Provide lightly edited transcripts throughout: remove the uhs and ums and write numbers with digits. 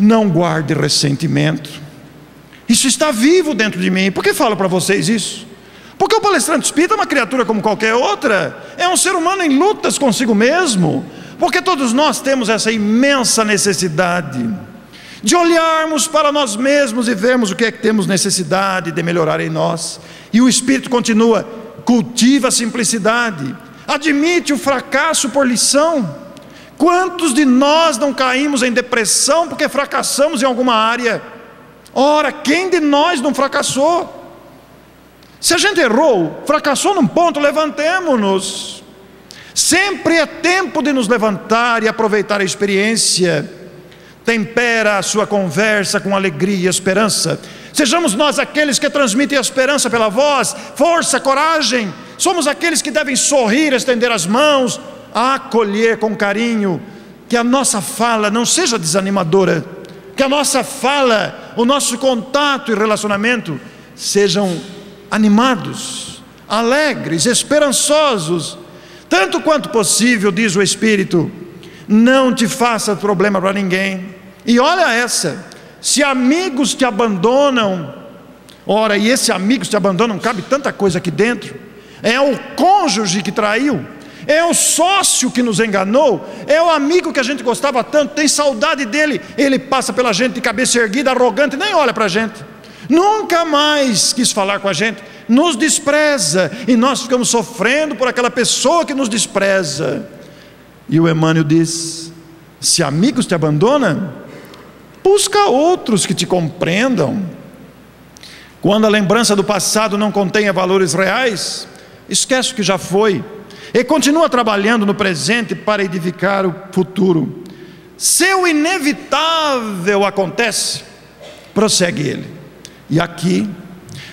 não guarde ressentimento. Isso está vivo dentro de mim. Por que falo para vocês isso? Porque o palestrante espírita é uma criatura como qualquer outra, é um ser humano em lutas consigo mesmo, porque todos nós temos essa imensa necessidade de olharmos para nós mesmos e vermos o que é que temos necessidade de melhorar em nós. E o Espírito continua: cultiva a simplicidade, admite o fracasso por lição. Quantos de nós não caímos em depressão porque fracassamos em alguma área? Ora, quem de nós não fracassou? Se a gente errou, fracassou num ponto, levantemo-nos. Sempre é tempo de nos levantar e aproveitar a experiência. Tempera a sua conversa com alegria e esperança. Sejamos nós aqueles que transmitem a esperança pela voz, força, coragem. Somos aqueles que devem sorrir, estender as mãos, acolher com carinho. Que a nossa fala não seja desanimadora, que a nossa fala, o nosso contato e relacionamento sejam animados, alegres, esperançosos, tanto quanto possível, diz o Espírito. Não te faça problema para ninguém. E olha essa: se amigos te abandonam, ora, e esse amigos te abandonam, cabe tanta coisa aqui dentro. É o cônjuge que traiu, é o sócio que nos enganou, é o amigo que a gente gostava tanto, tem saudade dele, ele passa pela gente de cabeça erguida, arrogante, nem olha para a gente, nunca mais quis falar com a gente, nos despreza, e nós ficamos sofrendo por aquela pessoa que nos despreza. E o Emmanuel diz: se amigos te abandonam, busca outros que te compreendam. Quando a lembrança do passado não contenha valores reais, esquece o que já foi e continua trabalhando no presente para edificar o futuro. Se o inevitável acontece, prossegue ele. E aqui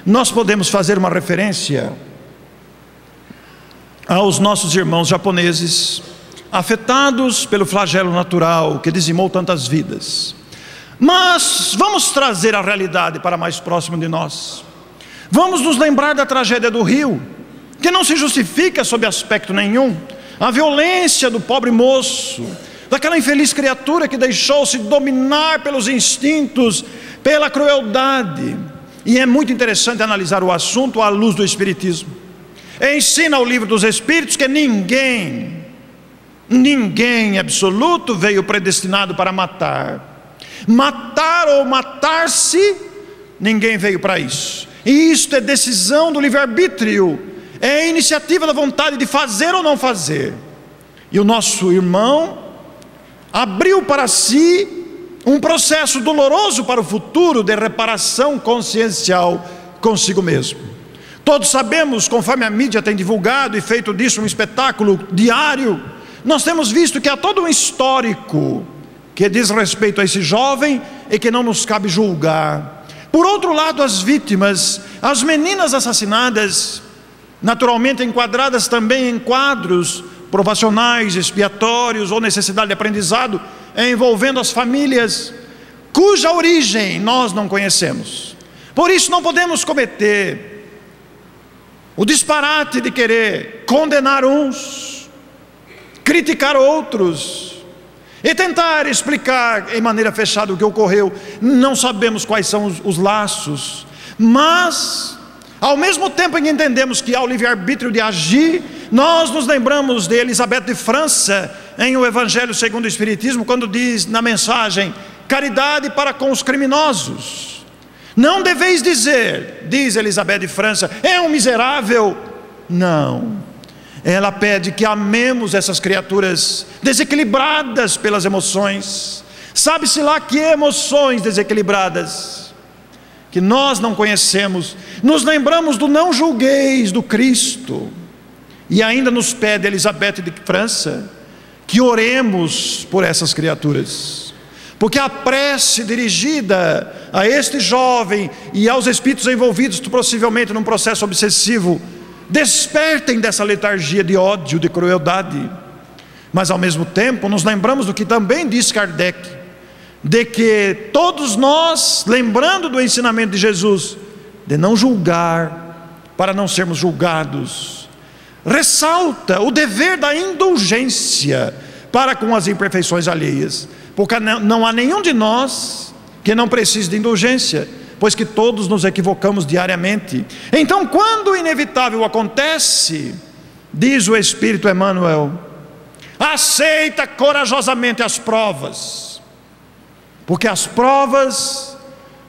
nós podemos fazer uma referência aos nossos irmãos japoneses, afetados pelo flagelo natural que dizimou tantas vidas. Mas vamos trazer a realidade para mais próximo de nós. Vamos nos lembrar da tragédia do rio, que não se justifica sob aspecto nenhum. A violência do pobre moço, daquela infeliz criatura que deixou-se dominar pelos instintos, pela crueldade. E é muito interessante analisar o assunto à luz do Espiritismo. Ensina o Livro dos Espíritos que ninguém absoluto veio predestinado para matar. Matar ou matar-se, ninguém veio para isso. E isto é decisão do livre-arbítrio, é a iniciativa da vontade de fazer ou não fazer. E o nosso irmão abriu para si um processo doloroso para o futuro de reparação consciencial consigo mesmo. Todos sabemos, conforme a mídia tem divulgado e feito disso um espetáculo diário, nós temos visto que há todo um histórico que diz respeito a esse jovem e que não nos cabe julgar. Por outro lado, as vítimas, as meninas assassinadas, naturalmente enquadradas também em quadros provacionais, expiatórios ou necessidade de aprendizado, envolvendo as famílias, cuja origem nós não conhecemos. Por isso não podemos cometer o disparate de querer condenar uns, criticar outros e tentar explicar em maneira fechada o que ocorreu. Não sabemos quais são os laços, mas ao mesmo tempo em que entendemos que há o livre-arbítrio de agir, nós nos lembramos de Elisabeth de França em O Evangelho segundo o Espiritismo, quando diz na mensagem: caridade para com os criminosos. Não deveis dizer, diz Elisabeth de França, é um miserável. Não, ela pede que amemos essas criaturas desequilibradas pelas emoções. Sabe-se lá que emoções desequilibradas que nós não conhecemos. Nos lembramos do não julgueis do Cristo. E ainda nos pede Elisabeth de França que oremos por essas criaturas, porque a prece dirigida a este jovem e aos espíritos envolvidos possivelmente num processo obsessivo despertem dessa letargia de ódio, de crueldade. Mas ao mesmo tempo nos lembramos do que também diz Kardec, de que todos nós, lembrando do ensinamento de Jesus, de não julgar para não sermos julgados, ressalta o dever da indulgência para com as imperfeições alheias, porque não há nenhum de nós que não precise de indulgência, pois que todos nos equivocamos diariamente. Então, quando o inevitável acontece, diz o Espírito Emmanuel, aceita corajosamente as provas, porque as provas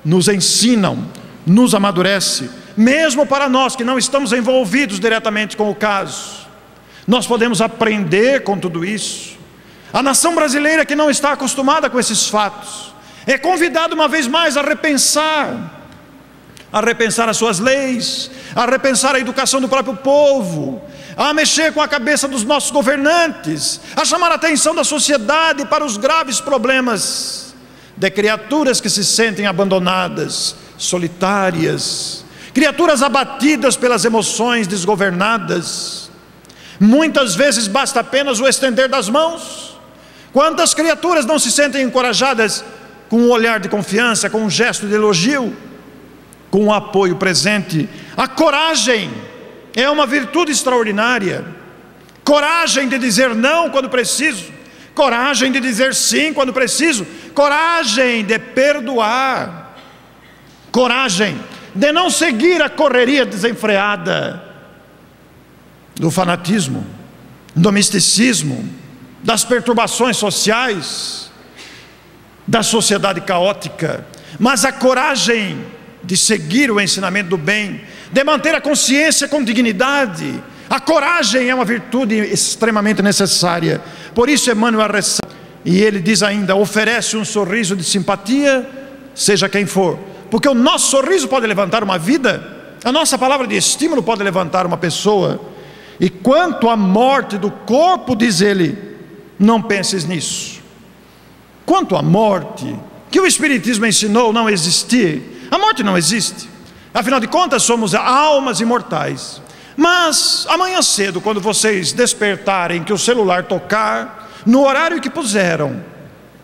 nos ensinam, nos amadurece. Mesmo para nós que não estamos envolvidos diretamente com o caso, nós podemos aprender com tudo isso. A nação brasileira, que não está acostumada com esses fatos, é convidada uma vez mais a repensar as suas leis, a repensar a educação do próprio povo, a mexer com a cabeça dos nossos governantes, a chamar a atenção da sociedade para os graves problemas de criaturas que se sentem abandonadas, solitárias, criaturas abatidas pelas emoções desgovernadas. Muitas vezes basta apenas o estender das mãos. Quantas criaturas não se sentem encorajadas com um olhar de confiança, com um gesto de elogio, com um apoio presente? A coragem é uma virtude extraordinária. Coragem de dizer não quando preciso, coragem de dizer sim quando preciso, coragem de perdoar, coragem de não seguir a correria desenfreada do fanatismo, do misticismo, das perturbações sociais, da sociedade caótica, mas a coragem de seguir o ensinamento do bem, de manter a consciência com dignidade. A coragem é uma virtude extremamente necessária. Por isso Emmanuel ressalta, e ele diz ainda, oferece um sorriso de simpatia, seja quem for, porque o nosso sorriso pode levantar uma vida, a nossa palavra de estímulo pode levantar uma pessoa. E quanto à morte do corpo, diz ele, não penses nisso. Quanto à morte, que o Espiritismo ensinou não existir, a morte não existe. Afinal de contas, somos almas imortais. Mas amanhã cedo, quando vocês despertarem, que o celular tocar, no horário que puseram,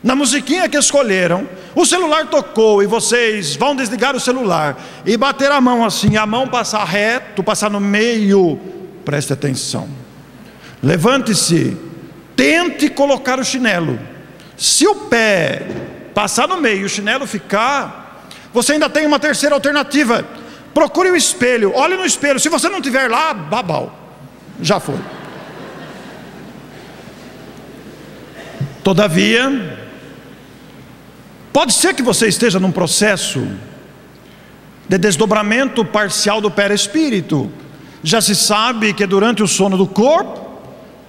na musiquinha que escolheram, o celular tocou e vocês vão desligar o celular e bater a mão assim, a mão passar reto, passar no meio, preste atenção, levante-se, tente colocar o chinelo. Se o pé passar no meio e o chinelo ficar, você ainda tem uma terceira alternativa. Procure o espelho, olhe no espelho. Se você não estiver lá, babau, já foi. Todavia, pode ser que você esteja num processo de desdobramento parcial do perispírito. Já se sabe que durante o sono do corpo,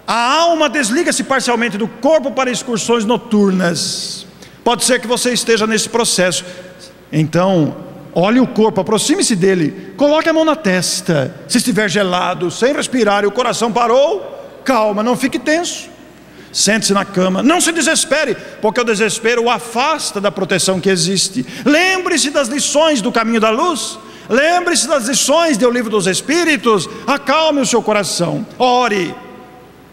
a alma desliga-se parcialmente do corpo para excursões noturnas. Pode ser que você esteja nesse processo. Então, olhe o corpo, aproxime-se dele, coloque a mão na testa. Se estiver gelado, sem respirar e o coração parou, calma, não fique tenso. Sente-se na cama, não se desespere, porque o desespero o afasta da proteção que existe. Lembre-se das lições do caminho da luz, lembre-se das lições do livro dos Espíritos. Acalme o seu coração, ore,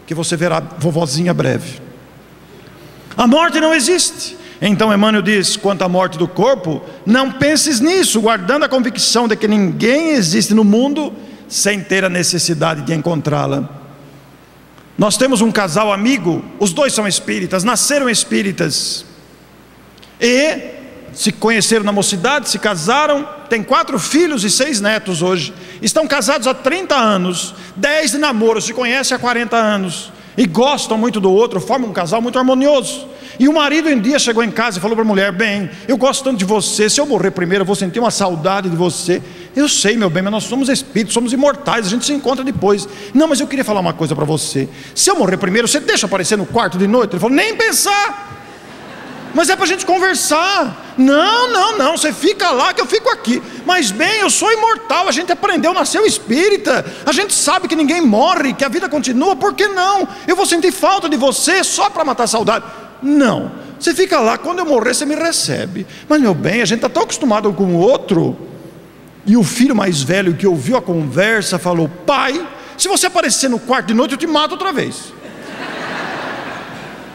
que você verá vovozinha breve. A morte não existe. Então Emmanuel diz, quanto à morte do corpo, não penses nisso, guardando a convicção de que ninguém existe no mundo sem ter a necessidade de encontrá-la. Nós temos um casal amigo, os dois são espíritas, nasceram espíritas e se conheceram na mocidade, se casaram, têm 4 filhos e 6 netos hoje. Estão casados há 30 anos, 10 de namoro, se conhecem há 40 anos e gostam muito do outro, formam um casal muito harmonioso. E o marido um dia chegou em casa e falou para a mulher, bem, eu gosto tanto de você, se eu morrer primeiro eu vou sentir uma saudade de você. Eu sei, meu bem, mas nós somos espíritos, somos imortais, a gente se encontra depois. Não, mas eu queria falar uma coisa para você, se eu morrer primeiro, você deixa aparecer no quarto de noite? Ele falou, nem pensar, mas é para a gente conversar. Não, você fica lá que eu fico aqui. Mas bem, eu sou imortal, a gente aprendeu, nasceu espírita, a gente sabe que ninguém morre, que a vida continua, por que não? Eu vou sentir falta de você só para matar a saudade. Não, você fica lá, quando eu morrer você me recebe. Mas meu bem, a gente está tão acostumado com o outro. E o filho mais velho que ouviu a conversa falou, pai, se você aparecer no quarto de noite eu te mato outra vez.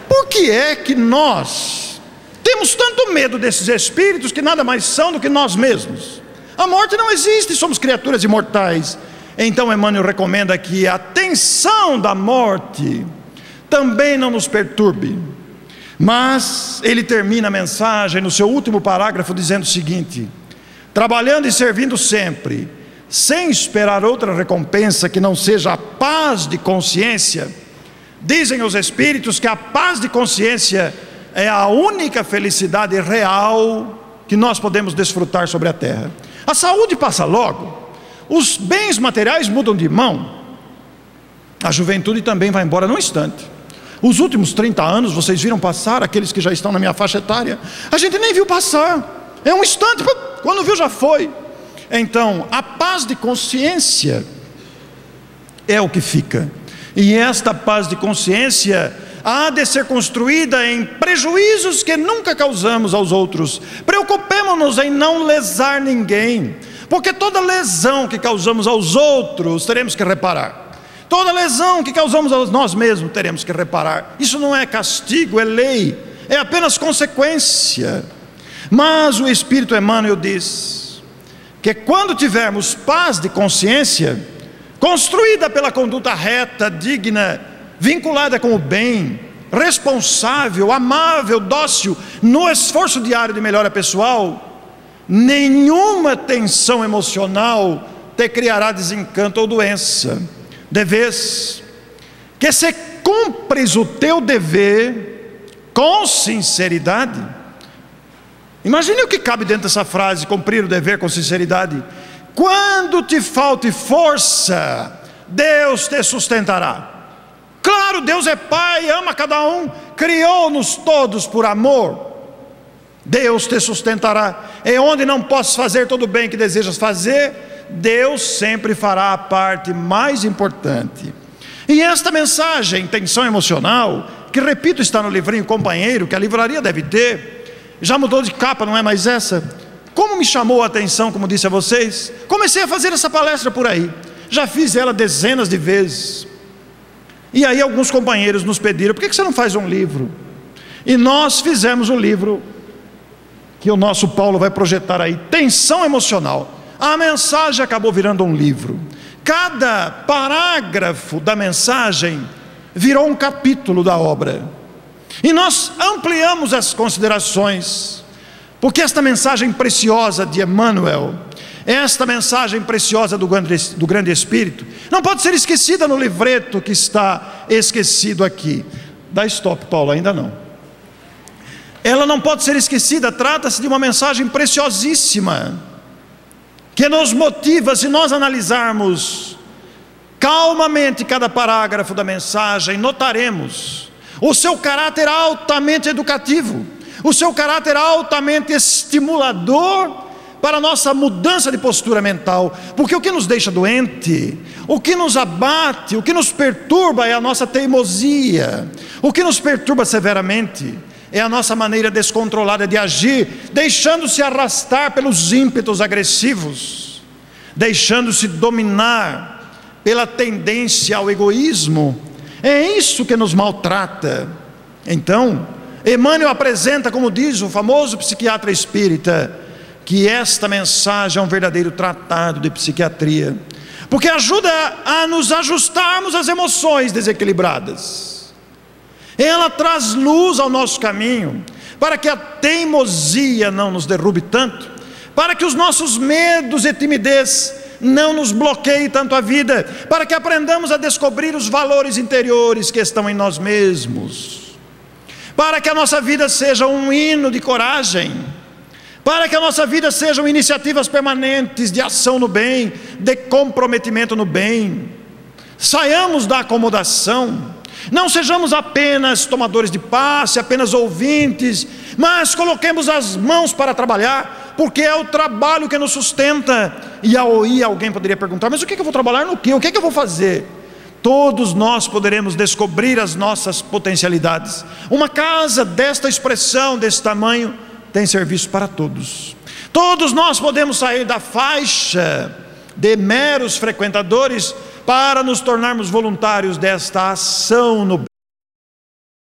Por que é que nós temos tanto medo desses espíritos que nada mais são do que nós mesmos? A morte não existe, somos criaturas imortais. Então Emmanuel recomenda que a tensão da morte também não nos perturbe. Mas ele termina a mensagem no seu último parágrafo dizendo o seguinte: trabalhando e servindo sempre, sem esperar outra recompensa que não seja a paz de consciência. Dizem os Espíritos que a paz de consciência é a única felicidade real que nós podemos desfrutar sobre a terra. A saúde passa logo, os bens materiais mudam de mão, a juventude também vai embora num instante. Os últimos 30 anos vocês viram passar, aqueles que já estão na minha faixa etária, a gente nem viu passar, é um instante, quando viu já foi. Então a paz de consciência é o que fica, e esta paz de consciência há de ser construída em prejuízos que nunca causamos aos outros. Preocupemo-nos em não lesar ninguém, porque toda lesão que causamos aos outros teremos que reparar. Toda lesão que causamos a nós mesmos teremos que reparar. Isso não é castigo, é lei, é apenas consequência. Mas o Espírito Emmanuel diz que quando tivermos paz de consciência, construída pela conduta reta, digna, vinculada com o bem, responsável, amável, dócil, no esforço diário de melhora pessoal, nenhuma tensão emocional te criará desencanto ou doença. De vez que se cumpres o teu dever com sinceridade. Imagine o que cabe dentro dessa frase, cumprir o dever com sinceridade. Quando te falte força, Deus te sustentará. Claro, Deus é Pai, ama cada um, criou-nos todos por amor. Deus te sustentará. E onde não possas fazer todo o bem que desejas fazer, Deus sempre fará a parte mais importante. E esta mensagem, tensão emocional, que repito está no livrinho Companheiro, que a livraria deve ter, já mudou de capa, não é mais essa. Como me chamou a atenção, como disse a vocês, comecei a fazer essa palestra por aí, já fiz ela dezenas de vezes. E aí alguns companheiros nos pediram: por que você não faz um livro? E nós fizemos um livro, que o nosso Paulo vai projetar aí, tensão emocional. A mensagem acabou virando um livro. Cada parágrafo da mensagem virou um capítulo da obra. E nós ampliamos as considerações, porque esta mensagem preciosa de Emmanuel, esta mensagem preciosa do grande Espírito, não pode ser esquecida no livreto que está esquecido aqui. Dá stop, Paulo, ainda não. Ela não pode ser esquecida, trata-se de uma mensagem preciosíssima, que nos motiva, se nós analisarmos calmamente cada parágrafo da mensagem, notaremos o seu caráter altamente educativo, o seu caráter altamente estimulador para a nossa mudança de postura mental. Porque o que nos deixa doente, o que nos abate, o que nos perturba é a nossa teimosia. O que nos perturba severamente é a nossa maneira descontrolada de agir, deixando-se arrastar pelos ímpetos agressivos, deixando-se dominar pela tendência ao egoísmo. É isso que nos maltrata. Então, Emmanuel apresenta, como diz o famoso psiquiatra espírita, que esta mensagem é um verdadeiro tratado de psiquiatria, porque ajuda a nos ajustarmos às emoções desequilibradas. Ela traz luz ao nosso caminho, para que a teimosia não nos derrube tanto, para que os nossos medos e timidez não nos bloqueiem tanto a vida, para que aprendamos a descobrir os valores interiores que estão em nós mesmos, para que a nossa vida seja um hino de coragem, para que a nossa vida sejam iniciativas permanentes de ação no bem, de comprometimento no bem. Saiamos da acomodação, não sejamos apenas tomadores de passe, apenas ouvintes, mas coloquemos as mãos para trabalhar, porque é o trabalho que nos sustenta. E aí alguém poderia perguntar: mas o que eu vou trabalhar no quê? O que eu vou fazer? Todos nós poderemos descobrir as nossas potencialidades. Uma casa desta expressão, desse tamanho, tem serviço para todos. Todos nós podemos sair da faixa de meros frequentadores para nos tornarmos voluntários desta ação no bem.